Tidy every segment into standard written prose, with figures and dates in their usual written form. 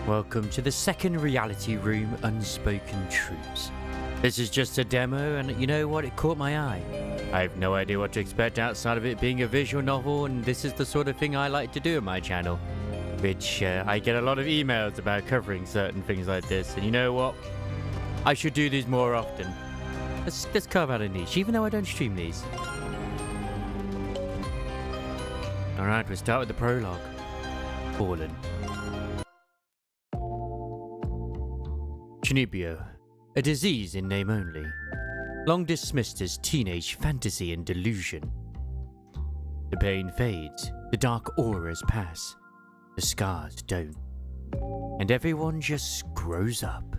Welcome to the second reality room, Unspoken Truths. This is just a demo, and you know what? It caught my eye. I have no idea what to expect outside of it being a visual novel, and this is the sort of thing I like to do on my channel. Which, I get a lot of emails about covering certain things like this, and you know what? I should do these more often. Let's carve out a niche, even though I don't stream these. Alright, we'll start with the prologue. Fallen. Chinibio, a disease in name only, long dismissed as teenage fantasy and delusion. The pain fades, the dark auras pass, the scars don't, and everyone just grows up.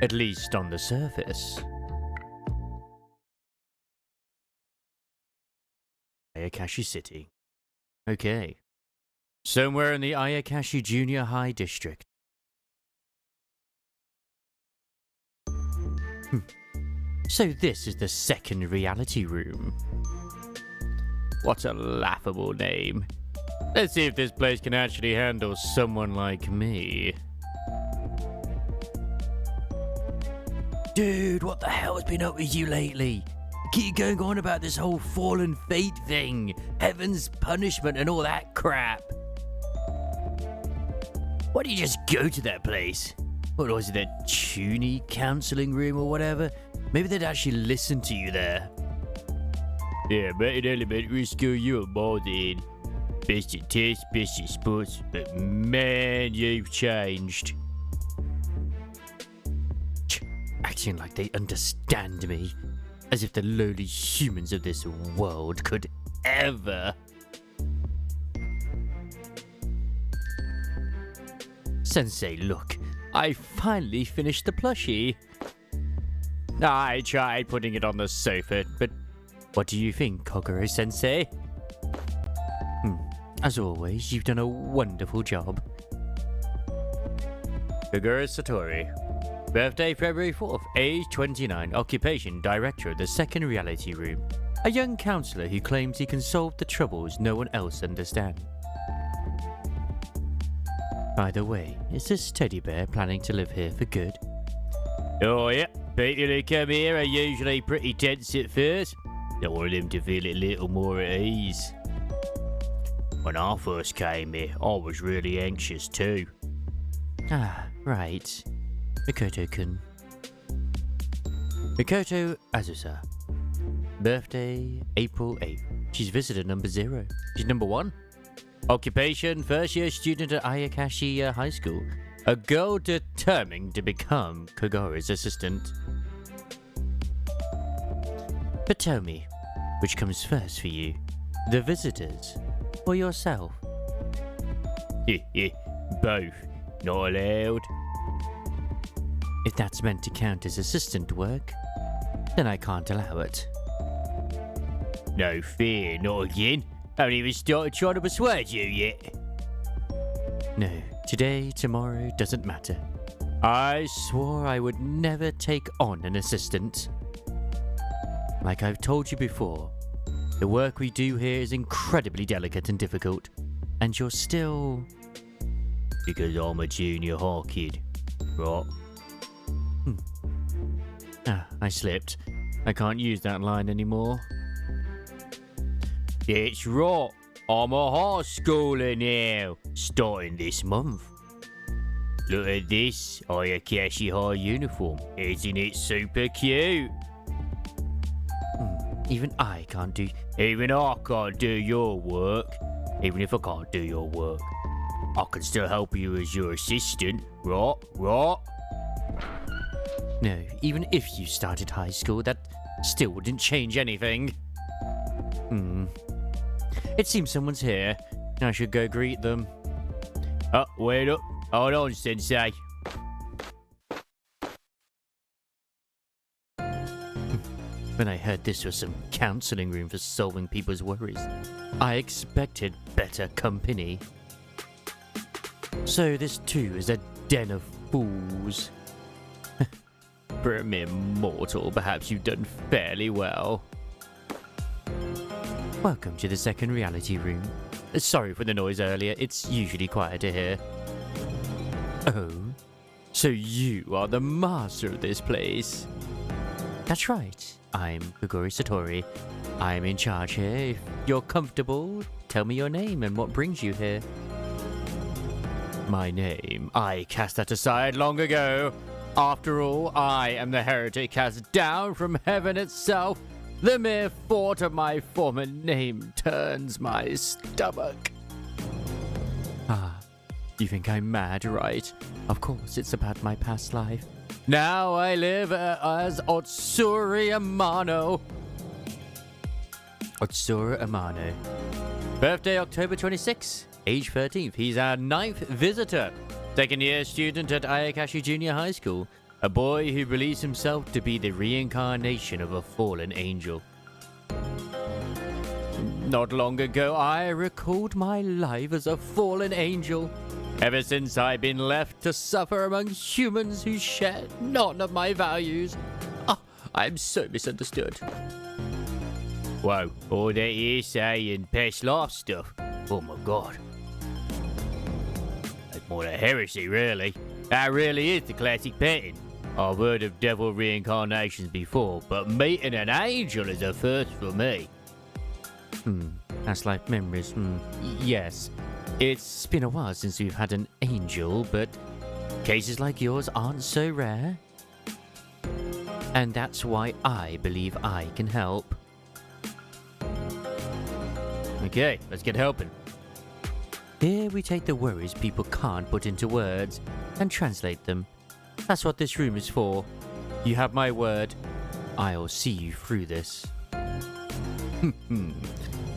At least on the surface. Ayakashi City. Okay. Somewhere in the Ayakashi Junior High District. So this is the second reality room. What a laughable name. Let's see if this place can actually handle someone like me. Dude, what the hell has been up with you lately? Keep going on about this whole fallen fate thing, heaven's punishment and all that crap. Why don't you just go to that place? What was it, that Toonie counselling room or whatever? Maybe they'd actually listen to you there. Yeah, back in elementary school you were more than best at tests, best at sports, but man, you've changed. Acting like they understand me, as if the lowly humans of this world could ever. Sensei, look, I finally finished the plushie. I tried putting it on the sofa, but what do you think, Kogoro-sensei? As always, you've done a wonderful job. Kogoro Satori. Birthday February 4th, age 29, occupation director of the second reality room. A young counselor who claims he can solve the troubles no one else understands. By the way, is this teddy bear planning to live here for good? Oh yeah, people who come here are usually pretty tense at first. I want them to feel a little more at ease. When I first came here, I was really anxious too. Ah, right. Mikoto-kun. Mikoto Azusa. Birthday, April 8th. She's visitor number 0. She's number 1. Occupation, first year student at Ayakashi High School. A girl determined to become Kogoro's assistant. But tell me, which comes first for you? The visitors, or yourself? Both. Not allowed. If that's meant to count as assistant work, then I can't allow it. No fear, not again. Haven't even started trying to persuade you yet. No, today, tomorrow, doesn't matter. I swore I would never take on an assistant. Like I've told you before, the work we do here is incredibly delicate and difficult, and you're still... Because I'm a junior high kid, right? I slipped. I can't use that line anymore. It's right. I'm a high schooler now, starting this month. Look at this Ayakashi High uniform. Isn't it super cute? Even I can't do your work. Even if I can't do your work, I can still help you as your assistant, right? No, even if you started high school, that still wouldn't change anything. It seems someone's here. I should go greet them. Oh, wait up. Hold on, Sensei. When I heard this was some counseling room for solving people's worries, I expected better company. So this too is a den of fools. For a mere mortal, perhaps you've done fairly well. Welcome to the second reality room. Sorry for the noise earlier, it's usually quieter here. Oh, so you are the master of this place? That's right. I'm Kogori Satori. I'm in charge here. If you're comfortable, tell me your name and what brings you here. My name? I cast that aside long ago. After all, I am the heretic cast down from heaven itself. The mere thought of my former name turns my stomach. Ah, you think I'm mad, right? Of course, it's about my past life. Now I live as Otsuri Amano. Otsuri Amano. Birthday October 26th. Age 13th. He's our 9th visitor. Second year student at Ayakashi Junior High School. A boy who believes himself to be the reincarnation of a fallen angel. Not long ago, I recalled my life as a fallen angel. Ever since I've been left to suffer among humans who share none of my values. Oh, I'm so misunderstood. Whoa, all that hearsay and past life stuff. Oh my god. That's more than heresy, really. That really is the classic pattern. I've heard of devil reincarnations before, but meeting an angel is a first for me. That's like memories. Yes. It's been a while since we've had an angel, but cases like yours aren't so rare. And that's why I believe I can help. Okay, let's get helping. Here we take the worries people can't put into words and translate them. That's what this room is for. You have my word. I'll see you through this.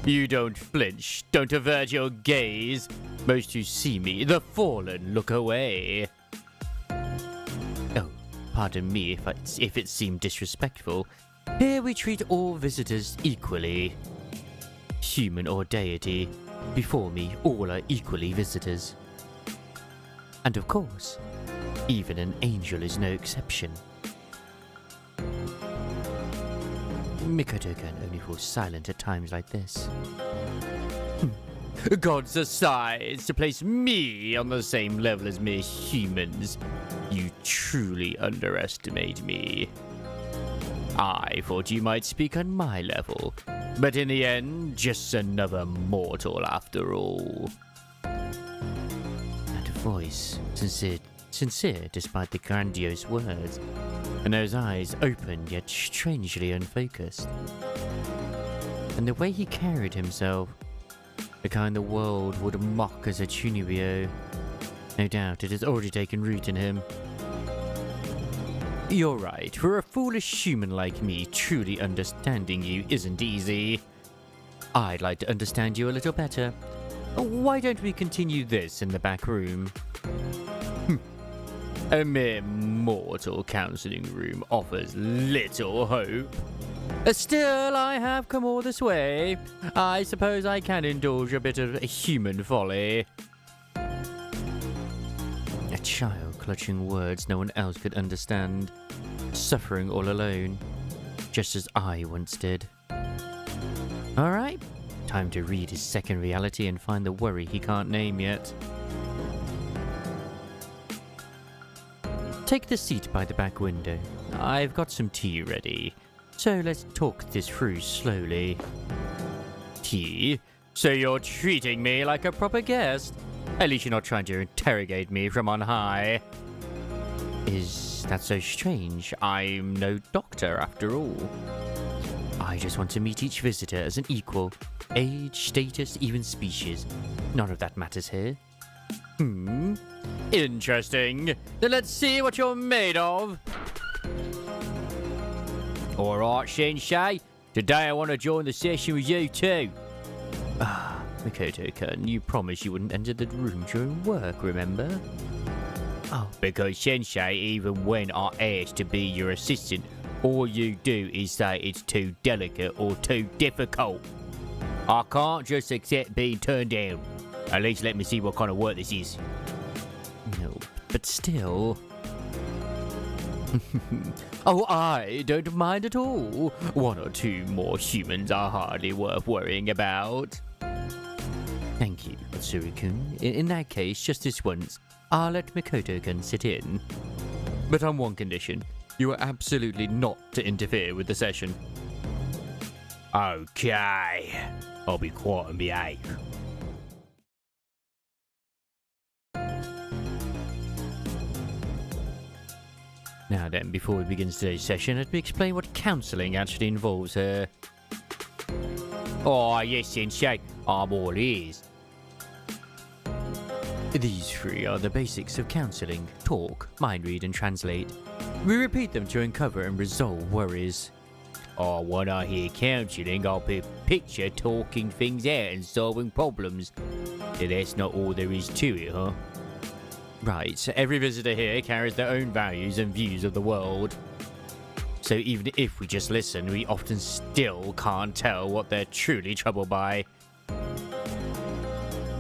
You don't flinch. Don't avert your gaze. Most who see me, the fallen, look away. Oh, pardon me if it seemed disrespectful. Here we treat all visitors equally. Human or deity, before me all are equally visitors. And of course, even an angel is no exception. Mikoto-kun only falls silent at times like this. Gods decides to place me on the same level as mere humans. You truly underestimate me. I thought you might speak on my level, but in the end, just another mortal after all. And a voice, sincere despite the grandiose words, and those eyes open yet strangely unfocused. And the way he carried himself, the kind the world would mock as a chunibyo. No doubt it has already taken root in him. You're right, for a foolish human like me, truly understanding you isn't easy. I'd like to understand you a little better. Why don't we continue this in the back room? A mere mortal counseling room offers little hope. Still, I have come all this way. I suppose I can indulge a bit of human folly. A child clutching words no one else could understand, suffering all alone, just as I once did. Alright, time to read his second reality and find the worry he can't name yet. Take the seat by the back window. I've got some tea ready, so let's talk this through slowly. Tea? So you're treating me like a proper guest? At least you're not trying to interrogate me from on high. Is that so strange? I'm no doctor after all. I just want to meet each visitor as an equal. Age, status, even species. None of that matters here. Interesting. Then let's see what you're made of. Alright, Sensei. Today I want to join the session with you too. Mikoto-kun, you promised you wouldn't enter the room during work, remember? Oh, because Sensei, even when I ask to be your assistant, all you do is say it's too delicate or too difficult. I can't just accept being turned down. At least let me see what kind of work this is. No, but still... Oh, I don't mind at all. One or two more humans are hardly worth worrying about. Thank you. Tsuru-kun. In that case, just this once, I'll let Mikoto-kun sit in. But on one condition. You are absolutely not to interfere with the session. Okay. I'll be quiet and behave. Now then, before we begin today's session, let me explain what counselling actually involves here. Oh, yes, Sensei. I'm all ears. These three are the basics of counselling: talk, mind read, and translate. We repeat them to uncover and resolve worries. Oh, when I hear counselling, I'll picture talking things out and solving problems. So that's not all there is to it, huh? Right, every visitor here carries their own values and views of the world. So even if we just listen, we often still can't tell what they're truly troubled by.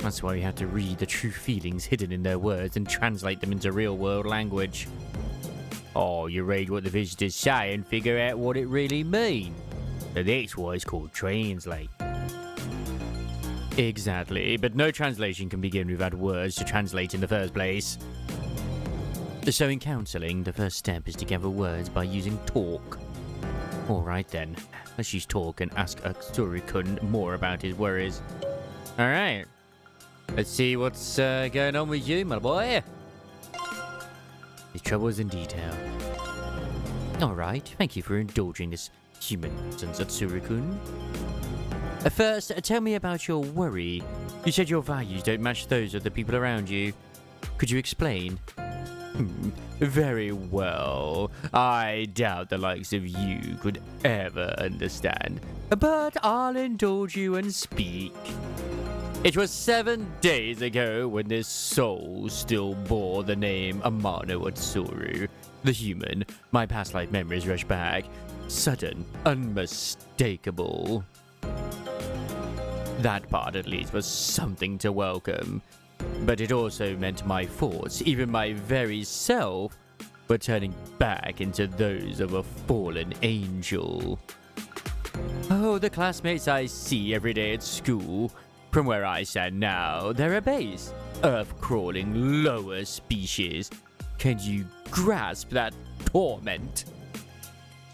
That's why we have to read the true feelings hidden in their words and translate them into real-world language. Oh, you read what the visitors say and figure out what it really means. So that's why it's called translate. Exactly, but no translation can begin without words to translate in the first place. So in counselling, the first step is to gather words by using talk. Alright then, let's use talk and ask Tsuru-kun more about his worries. Alright, let's see what's going on with you, my boy. His troubles in detail. Alright, thank you for indulging this human nonsense, Tsuru-kun. First, tell me about your worry. You said your values don't match those of the people around you. Could you explain? Very well. I doubt the likes of you could ever understand. But I'll indulge you and speak. It was 7 days ago when this soul still bore the name Amano Atsuru. The human, my past life memories rush back. Sudden, unmistakable. That part, at least, was something to welcome. But it also meant my thoughts, even my very self, were turning back into those of a fallen angel. Oh, the classmates I see every day at school. From where I stand now, they're a base, earth-crawling lower species. Can you grasp that torment?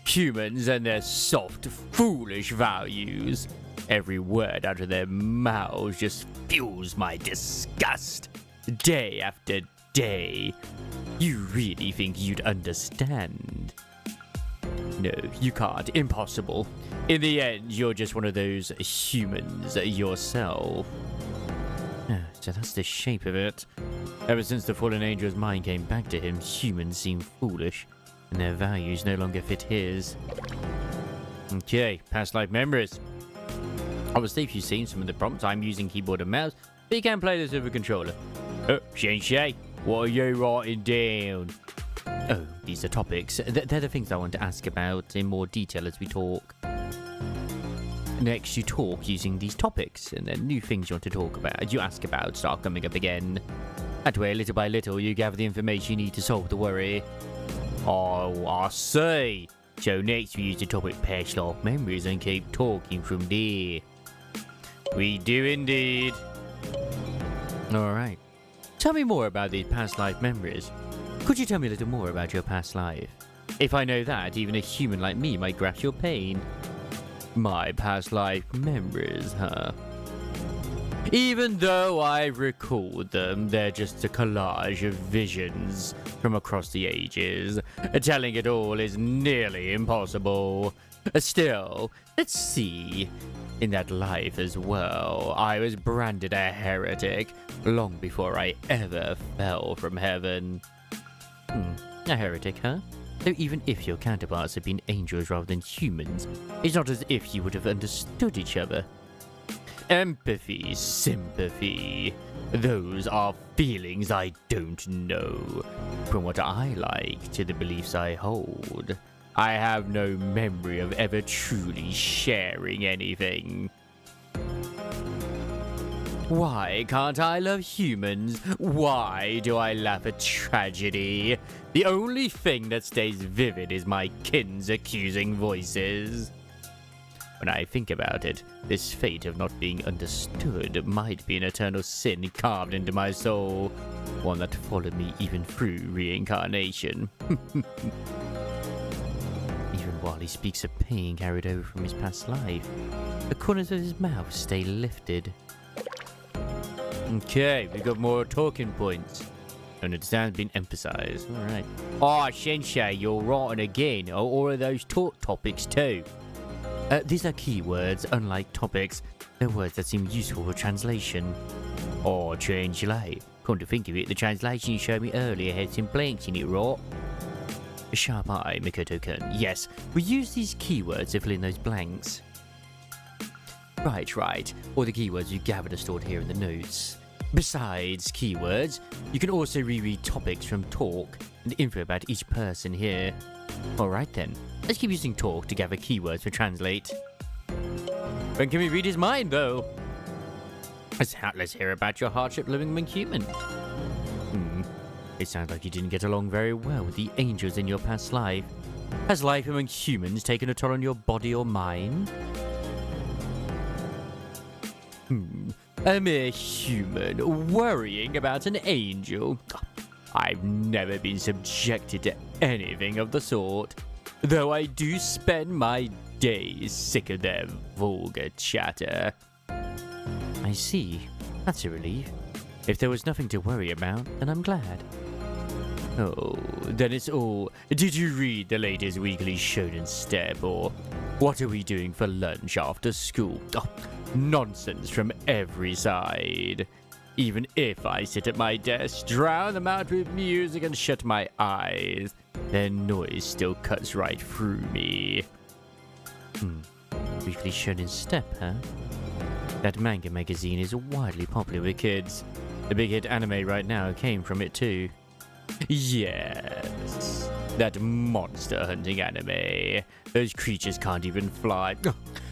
Humans and their soft, foolish values. Every word out of their mouths just fuels my disgust. Day after day. You really think you'd understand? No, you can't. Impossible. In the end, you're just one of those humans yourself. So that's the shape of it. Ever since the fallen angel's mind came back to him, humans seem foolish, and their values no longer fit his. Okay, past life memories. Obviously, if you've seen some of the prompts, I'm using keyboard and mouse, but you can play this with a controller. Oh, Sensei, what are you writing down? Oh, these are topics. They're the things I want to ask about in more detail as we talk. Next, you talk using these topics, and then new things you want to talk about, you ask about, start coming up again. That way, little by little, you gather the information you need to solve the worry. Oh, I see. So next, we use the topic past life memories and keep talking from there. We do indeed. Alright. Tell me more about these past life memories. Could you tell me a little more about your past life? If I know that, even a human like me might grasp your pain. My past life memories, huh? Even though I've recalled them, they're just a collage of visions from across the ages. Telling it all is nearly impossible. Still, let's see. In that life as well, I was branded a heretic long before I ever fell from heaven. A heretic, huh? So even if your counterparts have been angels rather than humans, it's not as if you would have understood each other. Empathy, sympathy, those are feelings I don't know. From what I like to the beliefs I hold, I have no memory of ever truly sharing anything. Why can't I love humans? Why do I laugh at tragedy? The only thing that stays vivid is my kin's accusing voices. When I think about it, this fate of not being understood might be an eternal sin carved into my soul, one that followed me even through reincarnation. Even while he speaks of pain carried over from his past life, the corners of his mouth stay lifted. Okay, we got more talking points. Understand been emphasized. Alright. Oh, Sensei, you're writing again. Or are those talk topics too? These are keywords, unlike topics. They're words that seem useful for translation. Or translate. Come to think of it, the translation you showed me earlier had some blanks in it, right? A sharp eye, Mikoto-kun. Yes, we use these keywords to fill in those blanks. Right. All the keywords you gathered are stored here in the notes. Besides keywords, you can also reread topics from talk and info about each person here. Alright then, let's keep using talk to gather keywords for translate. When can we read his mind though? Let's hear about your hardship living among humans. It sounds like you didn't get along very well with the angels in your past life. Has life among humans taken a toll on your body or mind? A mere human worrying about an angel. I've never been subjected to anything of the sort, though I do spend my days sick of their vulgar chatter. I see. That's a relief. If there was nothing to worry about, then I'm glad. Oh, then it's all... Did you read the latest weekly Shonen Step, or what are we doing for lunch after school? Oh, nonsense from every side. Even if I sit at my desk, drown them out with music and shut my eyes, their noise still cuts right through me. Weekly Shonen Step, huh? That manga magazine is widely popular with kids. The big hit anime right now came from it too. Yes, that monster hunting anime. Those creatures can't even fly.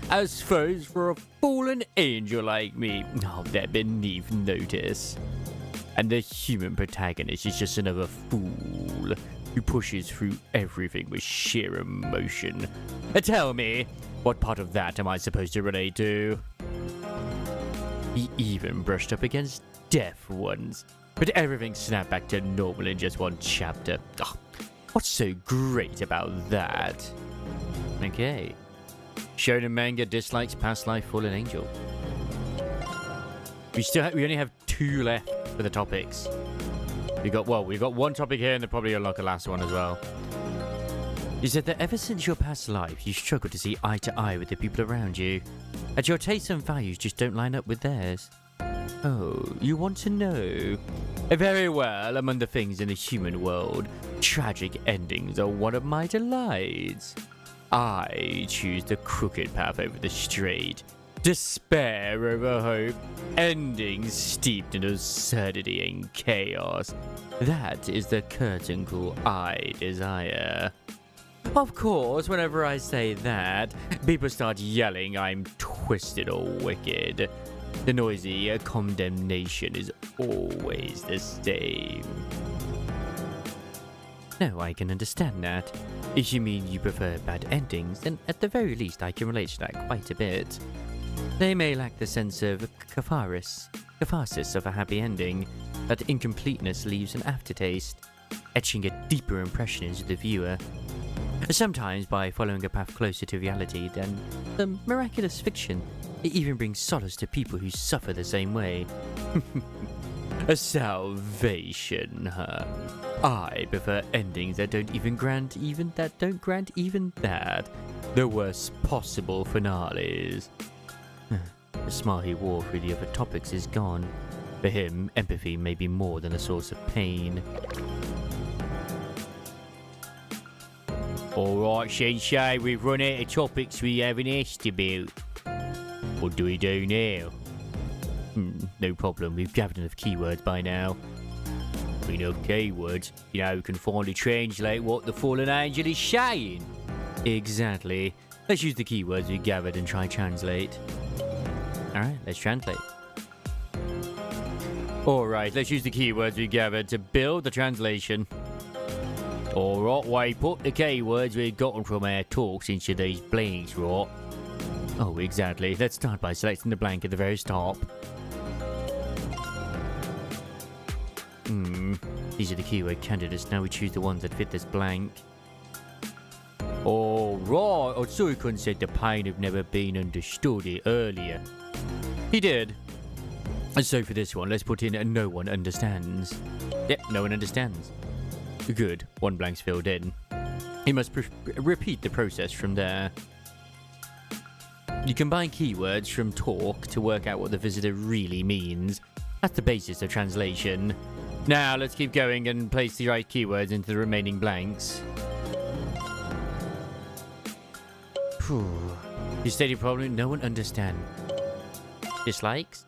As foes for a fallen angel like me. Oh, they're beneath notice. And the human protagonist is just another fool who pushes through everything with sheer emotion. Tell me, what part of that am I supposed to relate to? He even brushed up against death once, but everything snapped back to normal in just one chapter. Oh, what's so great about that? Okay. Shonen manga dislikes past life fallen angel. We only have 2 left for the topics. We've got one topic here and they'll probably unlock a last one as well. You said that ever since your past life, you struggle to see eye to eye with the people around you, and your tastes and values just don't line up with theirs. Oh, you want to know? Very well, among the things in the human world, tragic endings are one of my delights. I choose the crooked path over the straight, despair over hope, endings steeped in absurdity and chaos. That is the curtain call I desire. Of course, whenever I say that, people start yelling I'm twisted or wicked. The noisy condemnation is always the same. No, I can understand that. If you mean you prefer bad endings, then at the very least I can relate to that quite a bit. They may lack the sense of catharsis of a happy ending, but incompleteness leaves an aftertaste, etching a deeper impression into the viewer. Sometimes, by following a path closer to reality than the miraculous fiction, it even brings solace to people who suffer the same way. A salvation, huh? I prefer endings that don't grant even that. The worst possible finales. The smile he wore through the other topics is gone. For him, empathy may be more than a source of pain. Alright, Sensei, we've run out of topics we haven't asked about. What do we do now? No problem, we've gathered enough keywords by now. Enough keywords? You know, we can finally translate what the fallen angel is saying. Exactly. Let's use the keywords we gathered and try translate. Alright, let's translate. Alright, let's use the keywords we gathered to build the translation. Alright, we put the keywords we've gotten from our talks into these blanks, right? Oh, exactly. Let's start by selecting the blank at the very top. These are the keyword candidates. Now we choose the ones that fit this blank. Alright. Unspoken said the pain of never being understood it earlier. He did. And so for this one, let's put in a no one understands. Yep, no one understands. Good. One blank's filled in. You must repeat the process from there. You combine keywords from talk to work out what the visitor really means. That's the basis of translation. Now, let's keep going and place the right keywords into the remaining blanks. You stated problem, no one understands. Dislikes?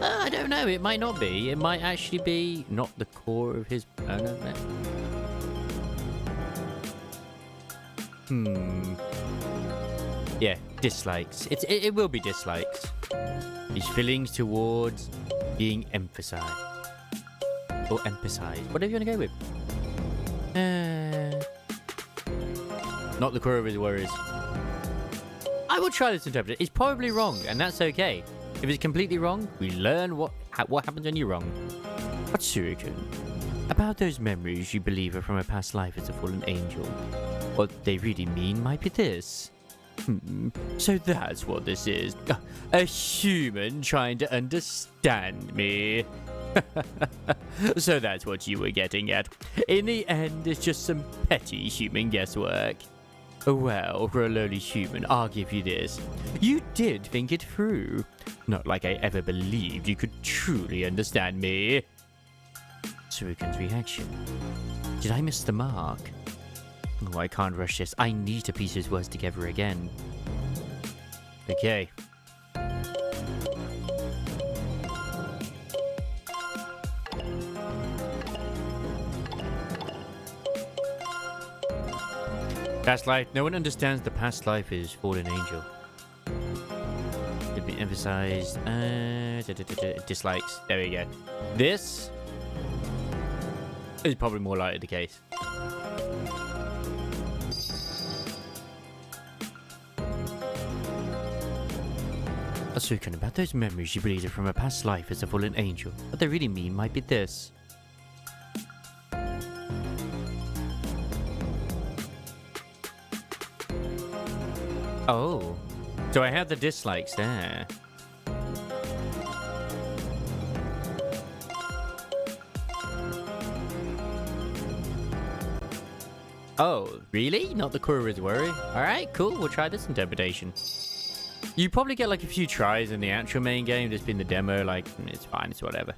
I don't know, it might not be. It might actually be not the core of his... Oh, no. Yeah, dislikes. It will be dislikes. His feelings towards being emphasized. Or emphasized. Whatever you want to go with. Not the core of his worries. I will try this interpreter. It's probably wrong, and that's okay. If it's completely wrong, we learn what happens when you're wrong. Unspoken. About those memories you believe are from a past life as a fallen angel. What they really mean might be this. So that's what this is. A human trying to understand me. So that's what you were getting at. In the end, it's just some petty human guesswork. Well, for a lowly human, I'll give you this. You did think it through. Not like I ever believed you could truly understand me. Unspoken's reaction. Did I miss the mark? Oh, I can't rush this. I need to piece his words together again. Okay. Past life. No one understands the past life is fallen angel. Could be emphasized. Dislikes. There we go. This is probably more likely the case. Unspoken. About those memories you believe are from a past life as a fallen angel. What they really mean might be this. Oh, so I have the dislikes there. Oh, really? Not the core of his worry? Alright, cool. We'll try this interpretation. You probably get like a few tries in the actual main game. Just been the demo, like, it's fine, it's whatever.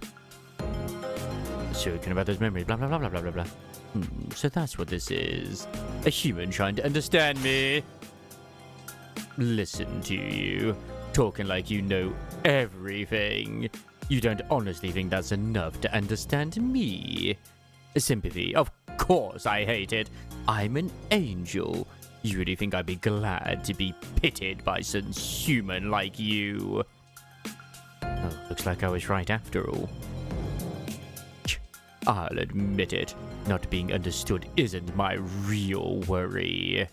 Unspoken about those memories, blah, blah, blah, blah, blah, blah, blah. So that's what this is. A human trying to understand me. Listen to you. Talking like you know everything. You don't honestly think that's enough to understand me. Sympathy. Of course I hate it. I'm an angel. You really think I'd be glad to be pitied by some human like you? Oh, looks like I was right after all. I'll admit it. Not being understood isn't my real worry.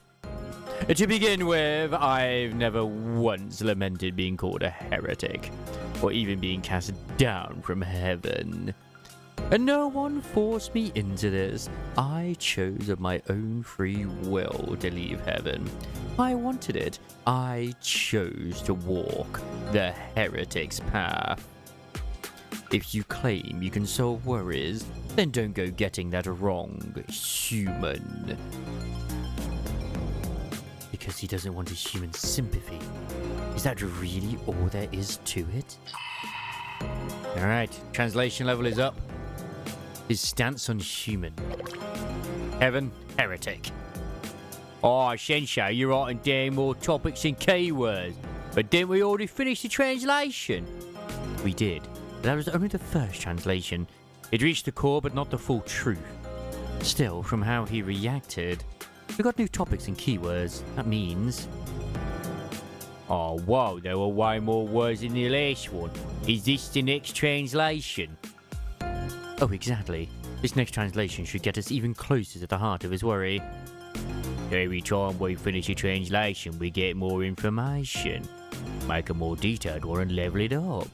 To begin with, I've never once lamented being called a heretic, or even being cast down from heaven. And no one forced me into this. I chose of my own free will to leave heaven. I wanted it. I chose to walk the heretic's path. If you claim you can solve worries, then don't go getting that wrong, human. Because he doesn't want a human sympathy. Is that really all there is to it? Alright, translation level is up. His stance on human. Heaven, heretic. Oh, Sensei, you're writing down more topics and keywords. But didn't we already finish the translation? We did. But that was only the first translation. It reached the core, but not the full truth. Still, from how he reacted, we got new topics and keywords. That means... Oh, whoa, there were way more words in the last one. Is this the next translation? Oh, exactly. This next translation should get us even closer to the heart of his worry. Every time we finish a translation, we get more information. Make a more detailed one and level it up.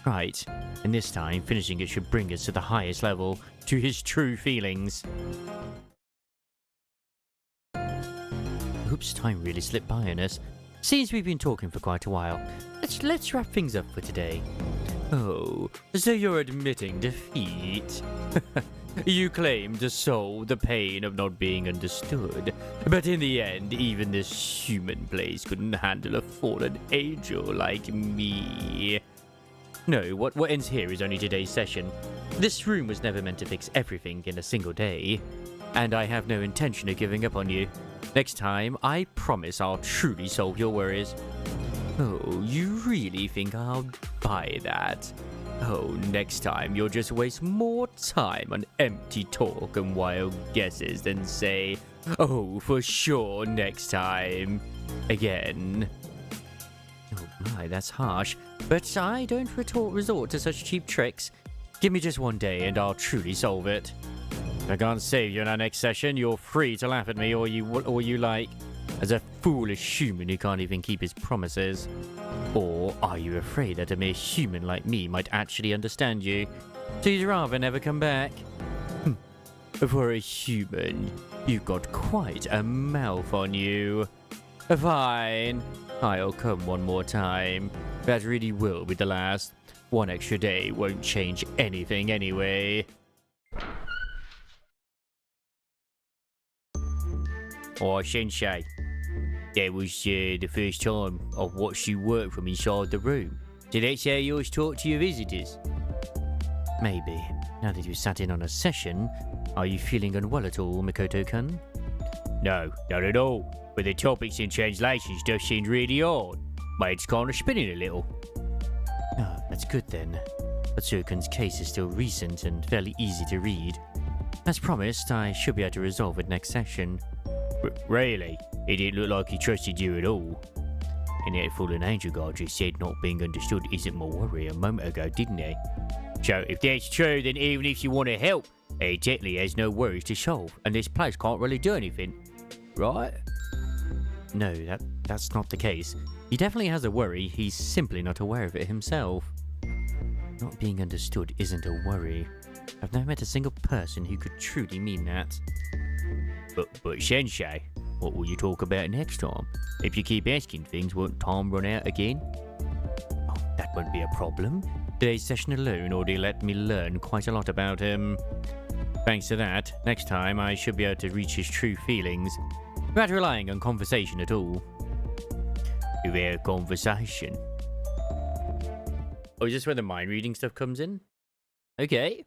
Right, and this time, finishing it should bring us to the highest level, to his true feelings. Oops, time really slipped by on us. Seems we've been talking for quite a while. Let's wrap things up for today. Oh, so you're admitting defeat? You claim to solve the pain of not being understood, but in the end, even this human place couldn't handle a fallen angel like me. No, what ends here is only today's session. This room was never meant to fix everything in a single day, and I have no intention of giving up on you. Next time, I promise I'll truly solve your worries. Oh, you really think I'll buy that? Oh, next time you'll just waste more time on empty talk and wild guesses than say, oh, for sure, next time. Again. Oh my, that's harsh. But I don't resort to such cheap tricks. Give me just one day and I'll truly solve it. If I can't save you in our next session, you're free to laugh at me or you like, as a foolish human who can't even keep his promises. Or are you afraid that a mere human like me might actually understand you, so you'd rather never come back? For a human, you've got quite a mouth on you. Fine, I'll come one more time. That really will be the last. One extra day won't change anything anyway. Oh, Sensei. That was the first time I've watched you work from inside the room. So that's how you always talk to your visitors? Maybe. Now that you've sat in on a session, are you feeling unwell at all, Makoto-kun? No, not at all. But the topics and translations just seemed really odd. My head's kind of spinning a little. Oh, that's good then. Atsukun's case is still recent and fairly easy to read. As promised, I should be able to resolve it next session. Really? It didn't look like he trusted you at all. And that fallen angel guy just said not being understood isn't my worry a moment ago, didn't he? So if that's true, then even if you want to help, he technically has no worries to solve, and this place can't really do anything. Right? No, that's not the case. He definitely has a worry, he's simply not aware of it himself. Not being understood isn't a worry. I've never met a single person who could truly mean that. But Sensei, what will you talk about next time? If you keep asking things, won't time run out again? Oh, that won't be a problem. Today's session alone already let me learn quite a lot about him. Thanks to that, next time I should be able to reach his true feelings, without relying on conversation at all. Without conversation? Oh, is this where the mind reading stuff comes in? Okay.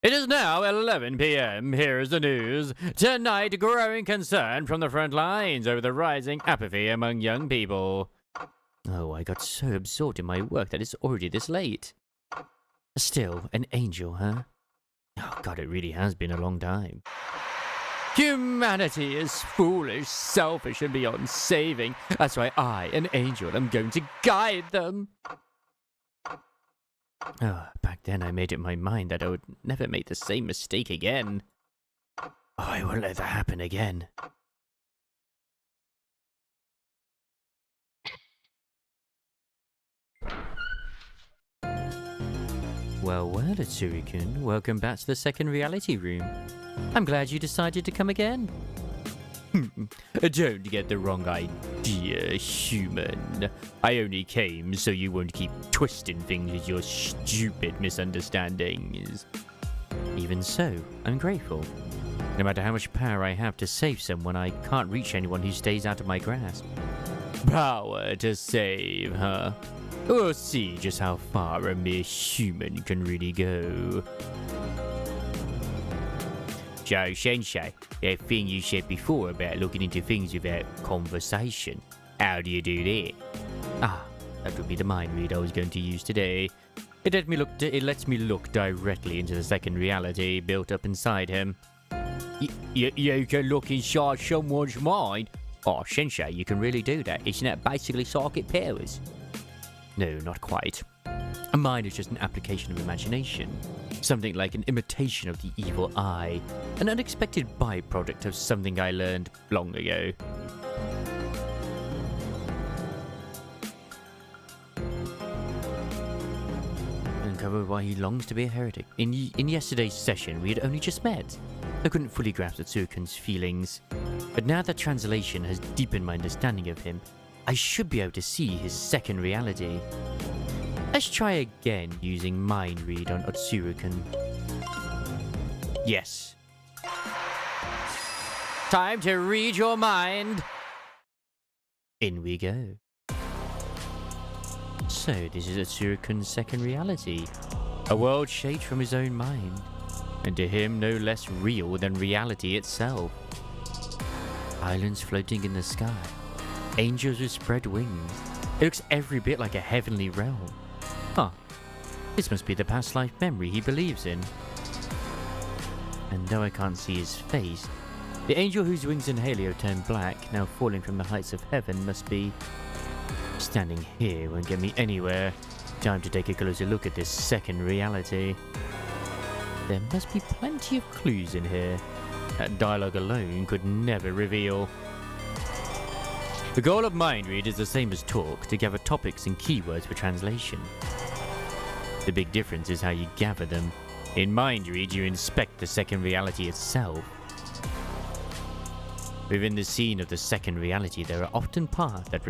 It is now 11 p.m. Here is the news. Tonight, growing concern from the front lines over the rising apathy among young people. Oh, I got so absorbed in my work that it's already this late. Still, an angel, huh? Oh, God, it really has been a long time. Humanity is foolish, selfish, and beyond saving. That's why I, an angel, am going to guide them. Oh, back then I made it my mind that I would never make the same mistake again. Oh, I won't let that happen again. Well, Atsuri-kun, welcome back to the second reality room. I'm glad you decided to come again. Don't get the wrong idea, human. I only came so you won't keep twisting things with your stupid misunderstandings. Even so, I'm grateful. No matter how much power I have to save someone, I can't reach anyone who stays out of my grasp. Power to save, huh? We'll see just how far a mere human can really go. So, Sensei, that thing you said before about looking into things without conversation, how do you do that? Ah, that would be the mind read I was going to use today. It lets me look directly into the second reality built up inside him. You can look inside someone's mind? Oh, Sensei, you can really do that. Isn't that basically psychic powers? No, not quite. A mind is just an application of imagination, something like an imitation of the evil eye, an unexpected byproduct of something I learned long ago. Uncovered why he longs to be a heretic. In yesterday's session, we had only just met. I couldn't fully grasp Tsurukun's feelings, but now that translation has deepened my understanding of him, I should be able to see his second reality. Let's try again using Mind Read on Otsurukun. Yes. Time to read your mind! In we go. So, this is Otsurukun's second reality. A world shaped from his own mind, and to him no less real than reality itself. Islands floating in the sky. Angels with spread wings. It looks every bit like a heavenly realm. Huh. This must be the past life memory he believes in. And though I can't see his face, the angel whose wings in Halio turned black, now falling from the heights of heaven, must be... Standing here won't get me anywhere. Time to take a closer look at this second reality. There must be plenty of clues in here that dialogue alone could never reveal. The goal of Mind Read is the same as talk, to gather topics and keywords for translation. The big difference is how you gather them. In Mind Read, you inspect the second reality itself. Within the scene of the second reality, there are often paths that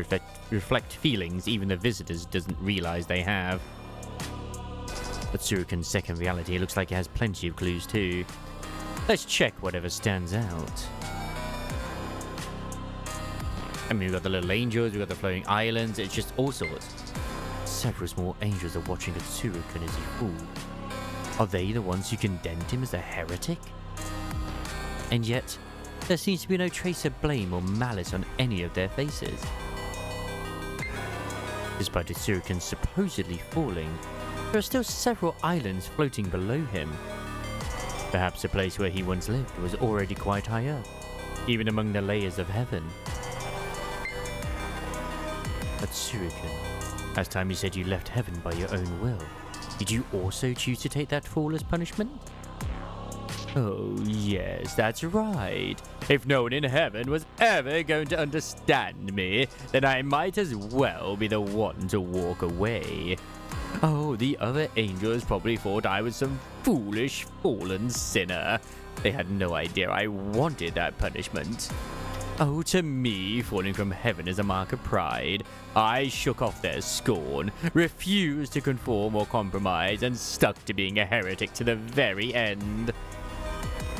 reflect feelings even the visitors doesn't realize they have. But Tsurukun's second reality looks like it has plenty of clues too. Let's check whatever stands out. I mean, we've got the little angels, we've got the floating islands, it's just all sorts. Several small angels are watching Tsurukun as he falls. Are they the ones who condemned him as a heretic? And yet, there seems to be no trace of blame or malice on any of their faces. Despite Tsurukun supposedly falling, there are still several islands floating below him. Perhaps the place where he once lived was already quite high up, even among the layers of heaven. But Tsurukun, last time you said you left heaven by your own will. Did you also choose to take that fall as punishment? Oh, yes, that's right. If no one in heaven was ever going to understand me, then I might as well be the one to walk away. Oh, the other angels probably thought I was some foolish, fallen sinner. They had no idea I wanted that punishment. Oh, to me, falling from heaven is a mark of pride. I shook off their scorn, refused to conform or compromise, and stuck to being a heretic to the very end.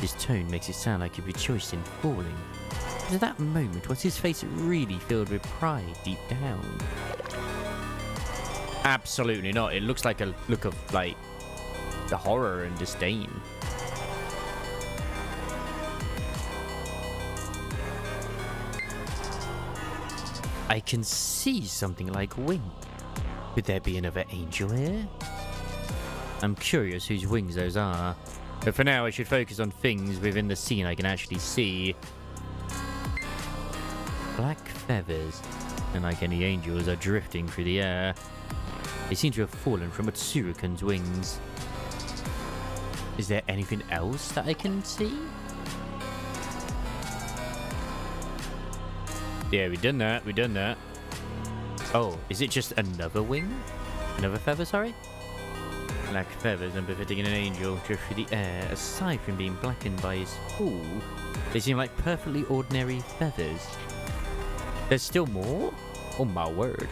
His tone makes it sound like he rejoiced in falling. But at that moment, was his face really filled with pride deep down? Absolutely not. It looks like a look of, like, the horror and disdain. I can see something like wing. Could there be another angel here? I'm curious whose wings those are. But for now, I should focus on things within the scene I can actually see. Black feathers, and like any angels, are drifting through the air. They seem to have fallen from Tsurukun's wings. Is there anything else that I can see? Yeah, we done that. Oh, is it just another wing? Another feather, sorry? Black feathers unbefitting an angel drift through the air. Aside from being blackened by his fall, they seem like perfectly ordinary feathers. There's still more? Oh my word.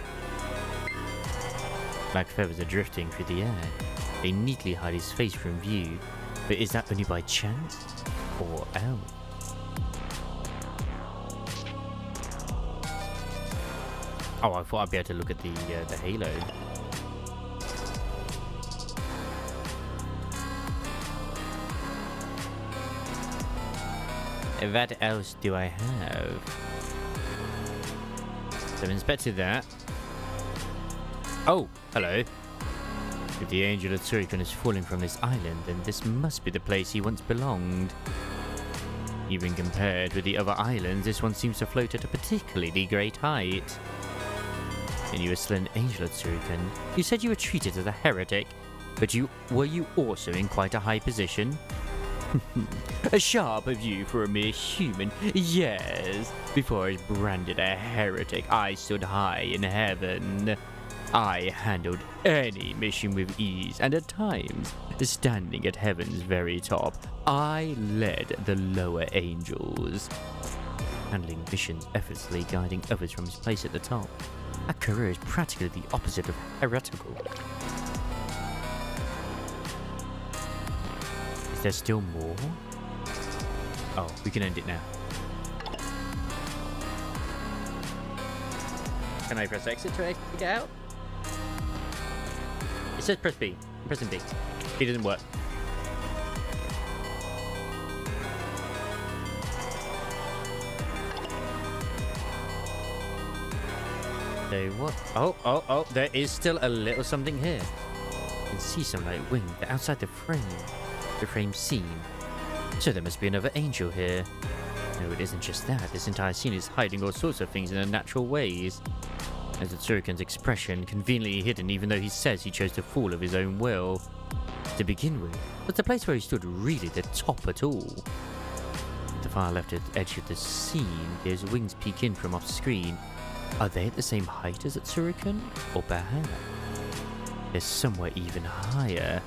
Black feathers are drifting through the air. They neatly hide his face from view. But is that only by chance? Or else? Oh, I thought I'd be able to look at the halo. What else do I have? So I've inspected that. Oh, hello. If the angel of Tsurukun is falling from this island, then this must be the place he once belonged. Even compared with the other islands, this one seems to float at a particularly great height. And you were still an angel, Tsurukan. You said you were treated as a heretic, but were you also in quite a high position? A sharp view for a mere human. Yes. Before I was branded a heretic, I stood high in heaven. I handled any mission with ease, and at times, standing at heaven's very top, I led the lower angels. Handling missions effortlessly, guiding others from his place at the top. That career is practically the opposite of heretical. Is there still more? Oh, we can end it now. Can I press exit to get out? It says press B. I'm pressing B. It doesn't work. So what? Oh, there is still a little something here. You can see some light wing outside the frame. The frame scene. So there must be another angel here. No, it isn't just that. This entire scene is hiding all sorts of things in unnatural ways. As the Tsurukan's expression, conveniently hidden even though he says he chose to fall of his own will. To begin with, was the place where he stood really the top at all? At the far left edge of the scene, there's wings peek in from off screen. Are they at the same height as the Tsurukan? Or perhaps they're somewhere even higher?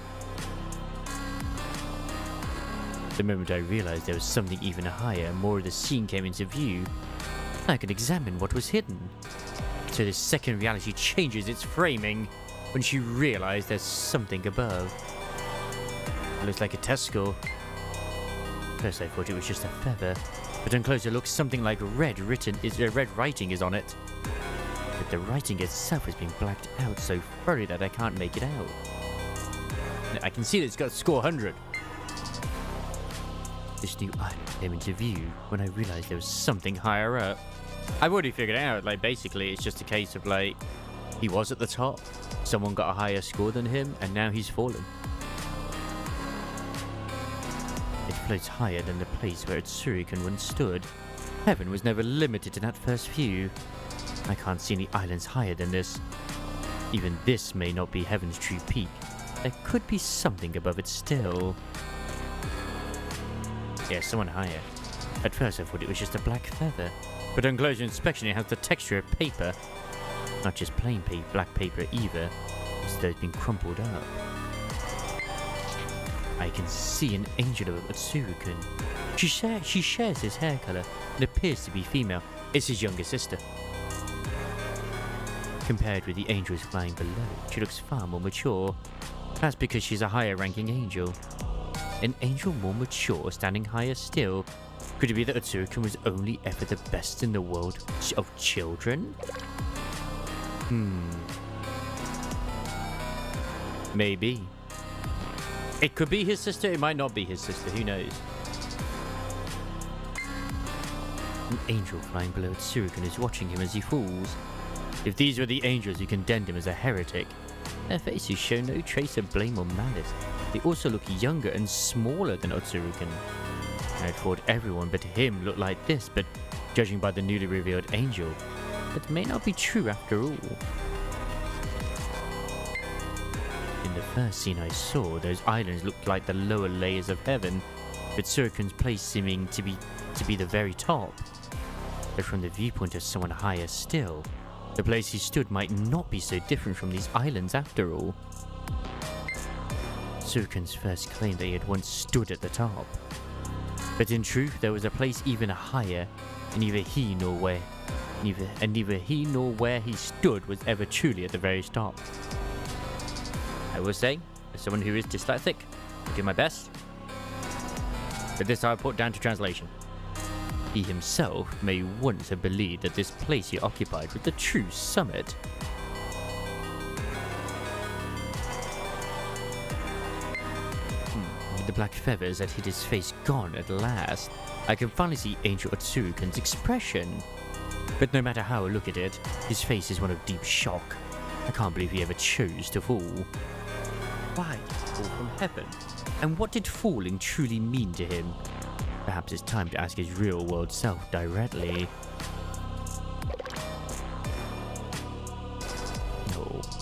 The moment I realized there was something even higher, more of the scene came into view. I could examine what was hidden. So this second reality changes its framing when she realized there's something above. It looks like a test score. First I thought it was just a feather, but on closer look something like red writing is on it. But the writing itself has been blacked out so thoroughly that I can't make it out. I can see that it's got score 100. This new island came into view when I realized there was something higher up. I've already figured it out, like basically it's just a case of like, he was at the top, someone got a higher score than him, and now he's fallen. It floats higher than the place where Tsurukan once stood. Heaven was never limited to that first view. I can't see any islands higher than this. Even this may not be heaven's true peak. There could be something above it still. Yeah, someone higher. At first I thought it was just a black feather, but on closer inspection it has the texture of paper. Not just plain black paper either, as though it's been crumpled up. I can see an angel of Tsurukan. She shares his hair colour and appears to be female. It's his younger sister. Compared with the angels flying below, she looks far more mature. That's because she's a higher ranking angel. An angel more mature, standing higher still. Could it be that Tsurukan was only ever the best in the world of children? Maybe. It could be his sister, it might not be his sister, who knows? An angel flying below Tsurukan is watching him as he falls. If these were the angels who condemned him as a heretic, their faces show no trace of blame or malice. They also look younger and smaller than Tsurukan. I thought everyone but him looked like this, but judging by the newly revealed angel, it may not be true after all. In the first scene I saw, those islands looked like the lower layers of heaven, with Tsurukan's place seeming to be the very top. But from the viewpoint of someone higher still, the place he stood might not be so different from these islands after all. Tsurukan's first claimed that he had once stood at the top. But in truth, there was a place even higher, and neither he nor where he stood was ever truly at the very top. I will say, as someone who is dyslexic, I do my best. But this I'll put down to translation. He himself may once have believed that this place he occupied was the true summit. With the black feathers that hid his face gone at last, I can finally see Angel Tsurukan's expression. But no matter how I look at it, his face is one of deep shock. I can't believe he ever chose to fall. Why did he fall from heaven? And what did falling truly mean to him? Perhaps it's time to ask his real-world self directly.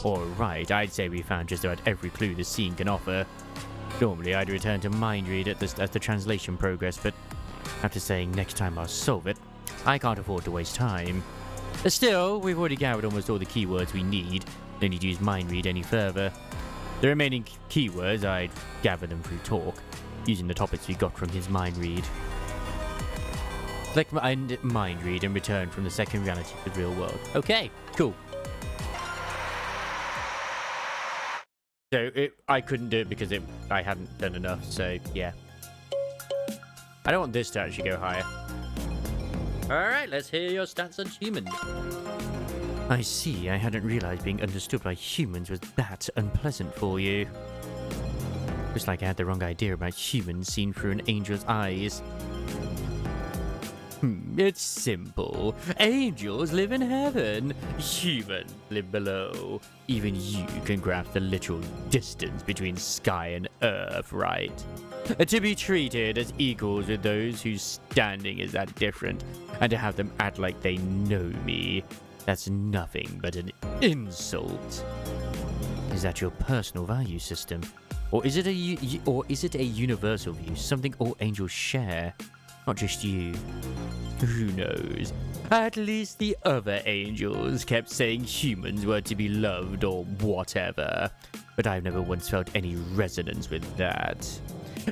Alright, I'd say we found just about every clue the scene can offer. Normally, I'd return to mind read as the translation progress, but after saying next time I'll solve it, I can't afford to waste time. Still, we've already gathered almost all the keywords we need. No need to use mind read any further. The remaining keywords, I'd gather them through talk, using the topics we got from his mind read. Select mind read and return from the second reality to the real world. Okay, cool. So I couldn't do it because I hadn't done enough, so yeah. I don't want this to actually go higher. Alright, let's hear your stats on humans. I see, I hadn't realized being understood by humans was that unpleasant for you. Looks like I had the wrong idea about humans seen through an angel's eyes. It's simple. Angels live in heaven. Humans live below. Even you can grasp the literal distance between sky and earth, right? To be treated as equals with those whose standing is that different, and to have them act like they know me, that's nothing but an insult. Is that your personal value system? Or is it a universal view, something all angels share? Not just you. Who knows? At least the other angels kept saying humans were to be loved or whatever. But I've never once felt any resonance with that.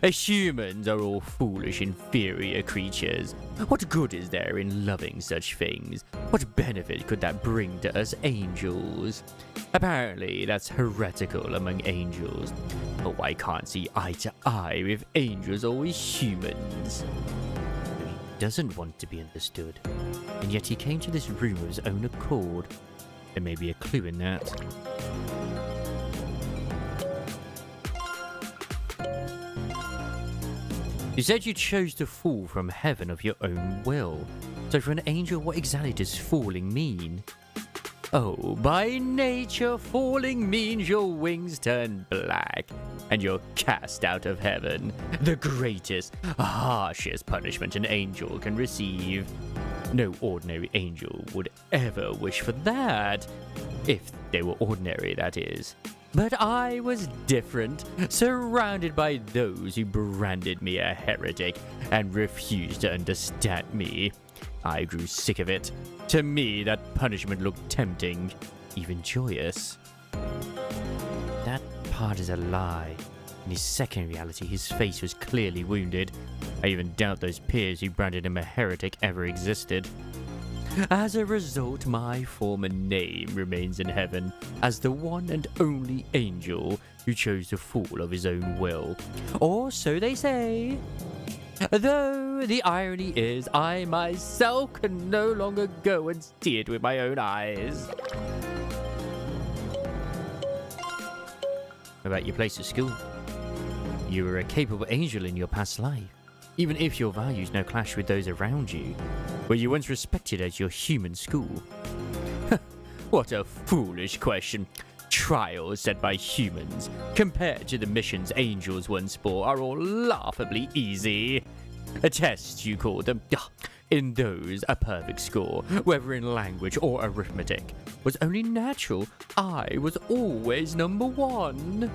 Humans are all foolish, inferior creatures. What good is there in loving such things? What benefit could that bring to us angels? Apparently, that's heretical among angels. Oh, I can't see eye to eye with angels or with humans. He doesn't want to be understood, and yet he came to this room of his own accord. There may be a clue in that. You said you chose to fall from heaven of your own will. So for an angel, what exactly does falling mean? Oh, by nature, falling means your wings turn black and you're cast out of heaven. The greatest, harshest punishment an angel can receive. No ordinary angel would ever wish for that. If they were ordinary, that is. But I was different, surrounded by those who branded me a heretic and refused to understand me. I grew sick of it. To me, that punishment looked tempting, even joyous. That part is a lie. In his second reality, his face was clearly wounded. I even doubt those peers who branded him a heretic ever existed. As a result, my former name remains in heaven as the one and only angel who chose to fall of his own will. Or so they say. Though the irony is, I myself can no longer go and see it with my own eyes. About your place at school. You were a capable angel in your past life. Even if your values now clash with those around you, were you once respected at your human school? What a foolish question. Trials set by humans, compared to the missions angels once bore, are all laughably easy. Tests, you call them. In those, a perfect score, whether in language or arithmetic, was only natural. I was always number one.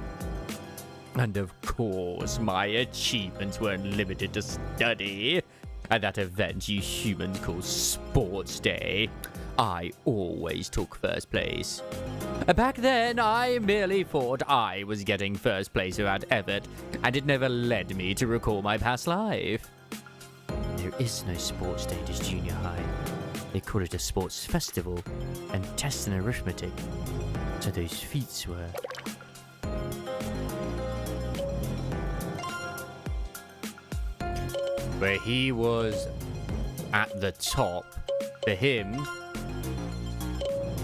And of course, my achievements weren't limited to study. At that event you humans call Sports Day, I always took first place. Back then, I merely thought I was getting first place without effort, and it never led me to recall my past life. There is no Sports Day at junior high. They call it a sports festival, and tests in arithmetic. So those feats were... Where he was at the top, for him,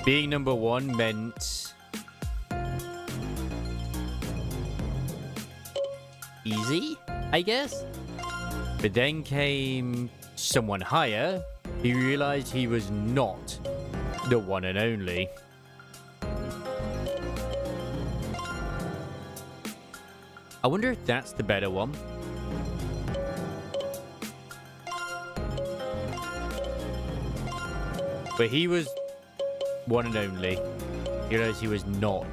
being number one meant easy, I guess. But then came someone higher. He realized he was not the one and only. I wonder if that's the better one. But he was one and only. realized he was not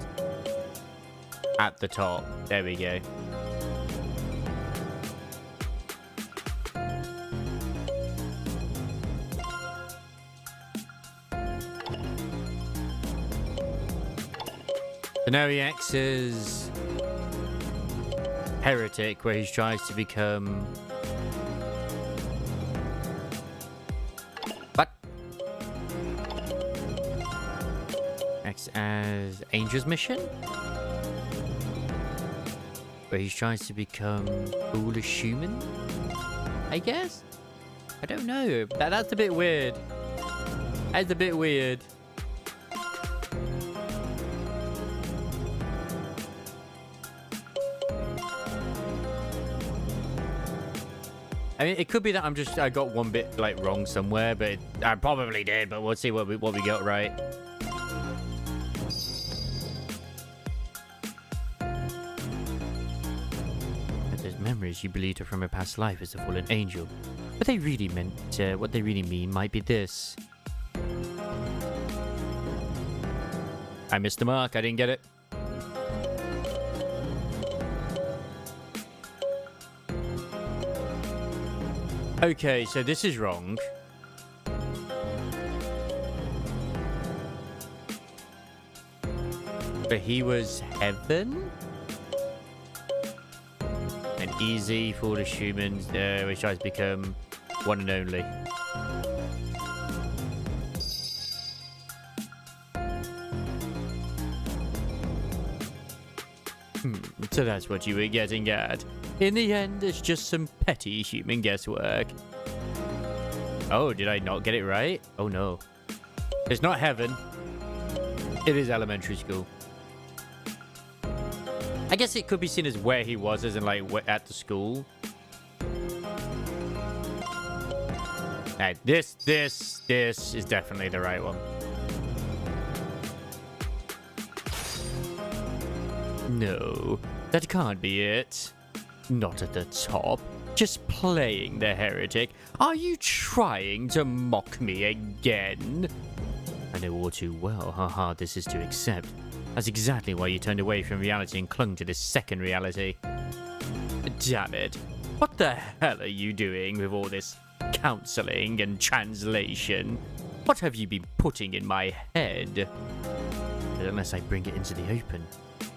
at the top. There we go. So now he acts as heretic, where he tries to become... What? Acts as Angel's Mission? Where he tries to become foolish human? I guess? I don't know. That's a bit weird. That's a bit weird. I mean, it could be that I got one bit like wrong somewhere, but I probably did. But we'll see what we got right. Those memories you believed are from a past life as a fallen angel, but they really meant what they really mean might be this. I missed the mark. I didn't get it. Okay, so this is wrong. But he was heaven? An easy, foolish humans, which tries to become one and only. So that's what you were getting at. In the end, it's just some petty human guesswork. Oh, did I not get it right? Oh no. It's not heaven. It is elementary school. I guess it could be seen as where he was, as in like at the school. Alright, this is definitely the right one. No, that can't be it. Not at the top. Just playing the heretic. Are you trying to mock me again? I know all too well how hard this is to accept. That's exactly why you turned away from reality and clung to this second reality. Damn it. What the hell are you doing with all this counseling and translation? What have you been putting in my head? But unless I bring it into the open,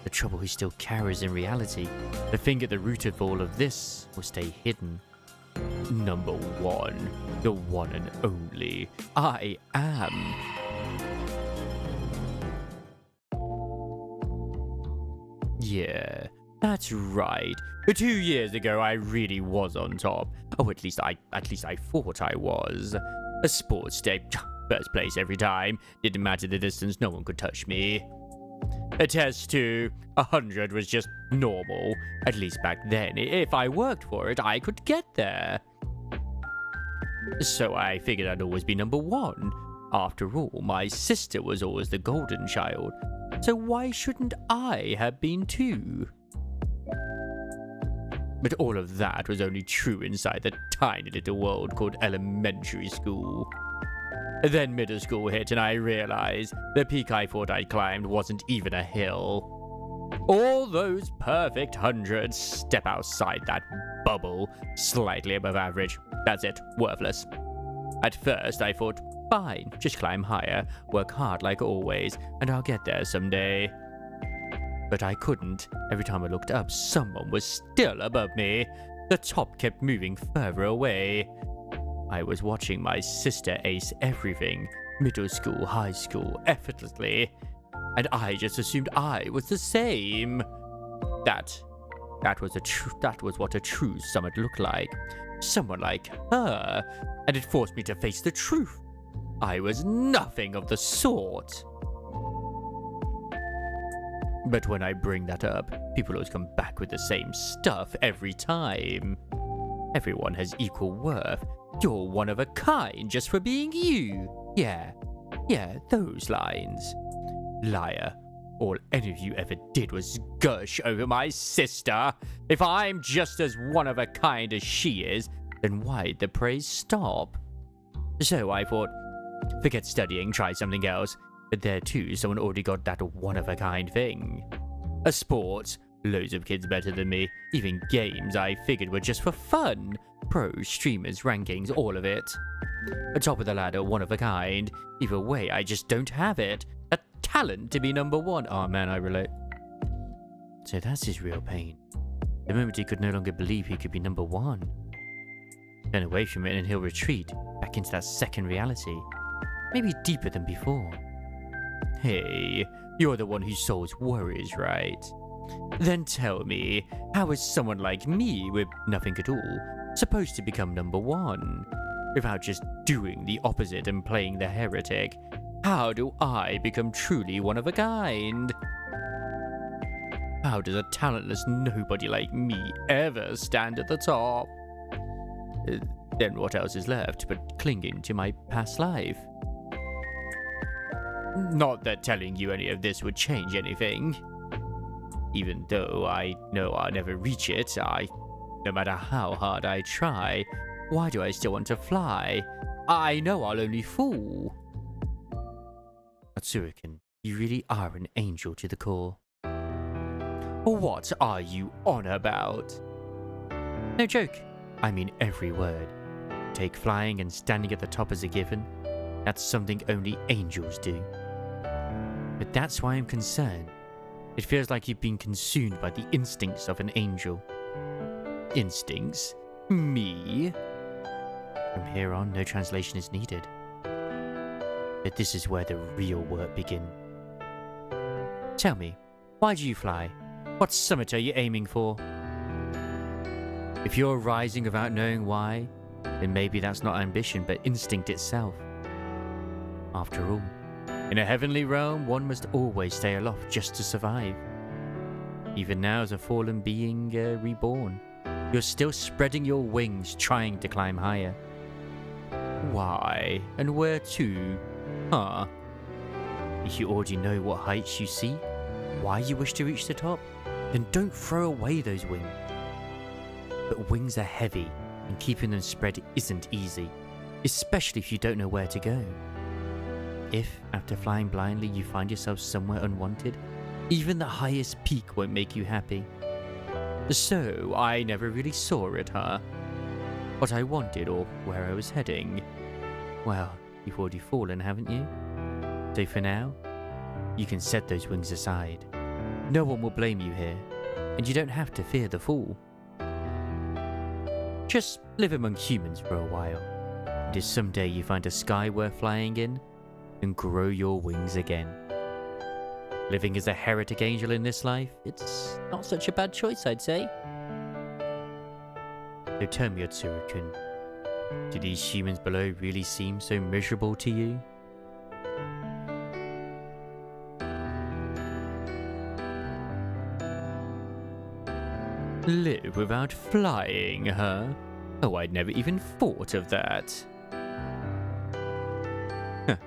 the trouble he still carries in reality, the thing at the root of all of this, will stay hidden. Number one, the one and only, I am. Yeah, that's right. 2 years ago, I really was on top. Oh, at least I thought I was. A sports day, first place every time. Didn't matter the distance, no one could touch me. A test to 100 was just normal. At least back then. If I worked for it, I could get there. So I figured I'd always be number one. After all, my sister was always the golden child. So why shouldn't I have been too? But all of that was only true inside the tiny little world called elementary school. Then middle school hit and I realized the peak I thought I'd climbed wasn't even a hill. All those perfect hundreds step outside that bubble, slightly above average. That's it, worthless. At first I thought, fine, just climb higher, work hard like always, and I'll get there someday. But I couldn't. Every time I looked up, someone was still above me. The top kept moving further away. I was watching my sister ace everything, middle school, high school, effortlessly, and I just assumed I was the same. That was what a true summit looked like. Someone like her, and it forced me to face the truth. I was nothing of the sort. But when I bring that up, people always come back with the same stuff every time. Everyone has equal worth. You're one of a kind just for being you. Yeah, those lines. Liar. All any of you ever did was gush over my sister. If I'm just as one of a kind as she is, then why'd the praise stop? So I thought, forget studying, try something else. But there too, someone already got that one-of-a-kind thing. A sport, loads of kids better than me, even games I figured were just for fun. Pros, streamers, rankings, all of it. A top of the ladder, one of a kind. Either way, I just don't have it. A talent to be number one. Oh man, I relate. So that's his real pain. The moment he could no longer believe he could be number one. Turn away from it and he'll retreat back into that second reality. Maybe deeper than before. Hey, you're the one who solves worries, right? Then tell me, how is someone like me with nothing at all supposed to become number one? Without just doing the opposite and playing the heretic, how do I become truly one of a kind? How does a talentless nobody like me ever stand at the top? Then what else is left but clinging to my past life? Not that telling you any of this would change anything. Even though I know I'll never reach it, no matter how hard I try, why do I still want to fly? I know I'll only fall. Unspoken, you really are an angel to the core. What are you on about? No joke. I mean every word. Take flying and standing at the top as a given. That's something only angels do. But that's why I'm concerned. It feels like you've been consumed by the instincts of an angel. Instincts? Me? From here on, no translation is needed. But this is where the real work begins. Tell me, why do you fly? What summit are you aiming for? If you're rising without knowing why, then maybe that's not ambition but instinct itself. After all, in a heavenly realm, one must always stay aloft just to survive. Even now, as a fallen being reborn, you're still spreading your wings, trying to climb higher. Why? And where to? Huh? If you already know what heights you seek, why you wish to reach the top, then don't throw away those wings. But wings are heavy, and keeping them spread isn't easy, especially if you don't know where to go. If, after flying blindly, you find yourself somewhere unwanted, even the highest peak won't make you happy. So, I never really saw it, huh? What I wanted, or where I was heading. Well, you've already fallen, haven't you? So for now, you can set those wings aside. No one will blame you here, and you don't have to fear the fall. Just live among humans for a while, and if someday you find a sky worth flying in, then grow your wings again. Living as a heretic angel in this life, it's not such a bad choice, I'd say. So tell me, Unspoken, do these humans below really seem so miserable to you? Live without flying, huh? Oh, I'd never even thought of that. Huh.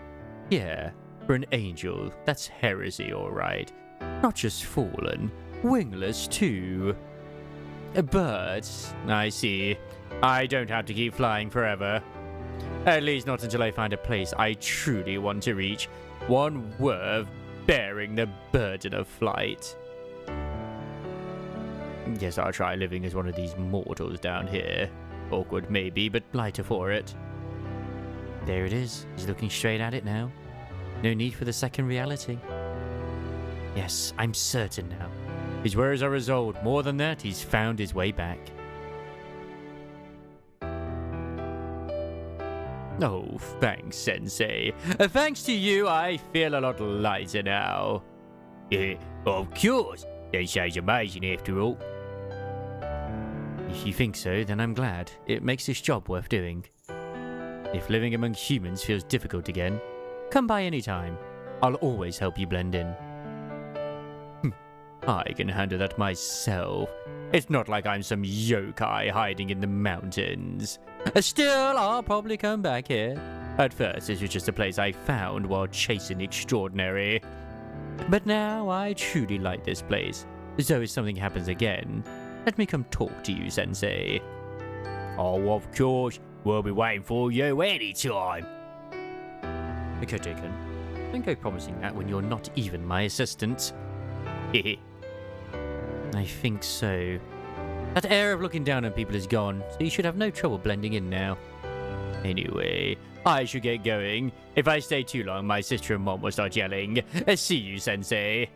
Yeah, for an angel, that's heresy, alright. Not just fallen, wingless too. But, I see, I don't have to keep flying forever. At least not until I find a place I truly want to reach, one worth bearing the burden of flight. Yes, I'll try living as one of these mortals down here. Awkward maybe, but lighter for it. There it is. He's looking straight at it now. No need for the second reality. Yes, I'm certain now. His worries are resolved. More than that, he's found his way back. Oh, thanks, Sensei. Thanks to you, I feel a lot lighter now. Of course. Sensei's amazing after all. If you think so, then I'm glad. It makes this job worth doing. If living among humans feels difficult again, come by any time. I'll always help you blend in. I can handle that myself. It's not like I'm some yokai hiding in the mountains. Still, I'll probably come back here. At first, this was just a place I found while chasing the extraordinary. But now, I truly like this place. So if something happens again, let me come talk to you, Sensei. Oh, of course. We'll be waiting for you anytime. Okay, taken. Don't go promising that when you're not even my assistant. I think so. That air of looking down on people is gone, so you should have no trouble blending in now. Anyway, I should get going. If I stay too long, my sister and mom will start yelling. See you, Sensei.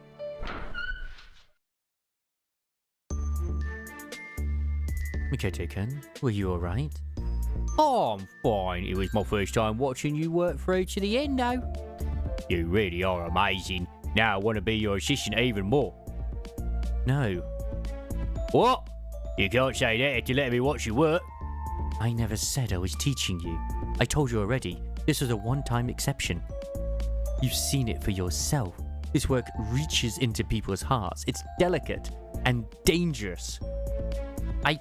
Mikoto-kun, were you alright? Oh, I'm fine. It was my first time watching you work through to the end, though. You really are amazing. Now I want to be your assistant even more. No. What? You can't say that if you let me watch you work. I never said I was teaching you. I told you already, this was a one-time exception. You've seen it for yourself. This work reaches into people's hearts. It's delicate and dangerous. I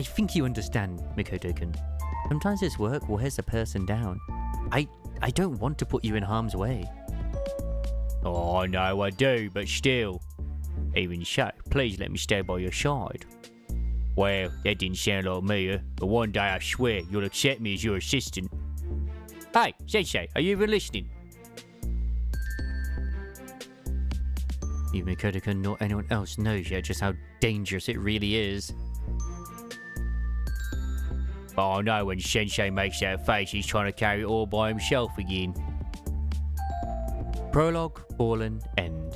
think you understand, Mikoto-kun. Sometimes this work wears a person down. I don't want to put you in harm's way. Oh, no, I do, but still. Even so, please let me stay by your side. Well, that didn't sound like me, but one day I swear you'll accept me as your assistant. Hey, Sensei, are you even listening? Even Mikoto-kun nor anyone else knows yet just how dangerous it really is. But I know when Sensei makes that face, he's trying to carry it all by himself again. Prologue, Fallen, End.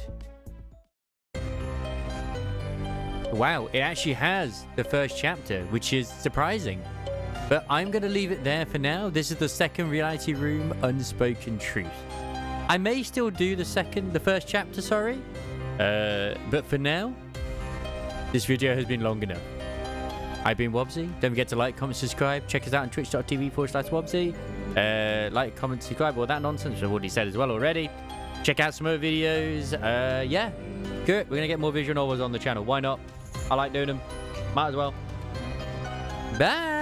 Wow, it actually has the first chapter, which is surprising. But I'm going to leave it there for now. This is the second Reality Room Unspoken Truth. I may still do the first chapter, sorry. But for now, this video has been long enough. I've been Wobsy. Don't forget to like, comment, subscribe. Check us out on twitch.tv/Wobsy. Like, comment, subscribe, all that nonsense I've already said as well already. Check out some other videos. Yeah, good. We're going to get more visual novels on the channel. Why not? I like doing them. Might as well. Bye.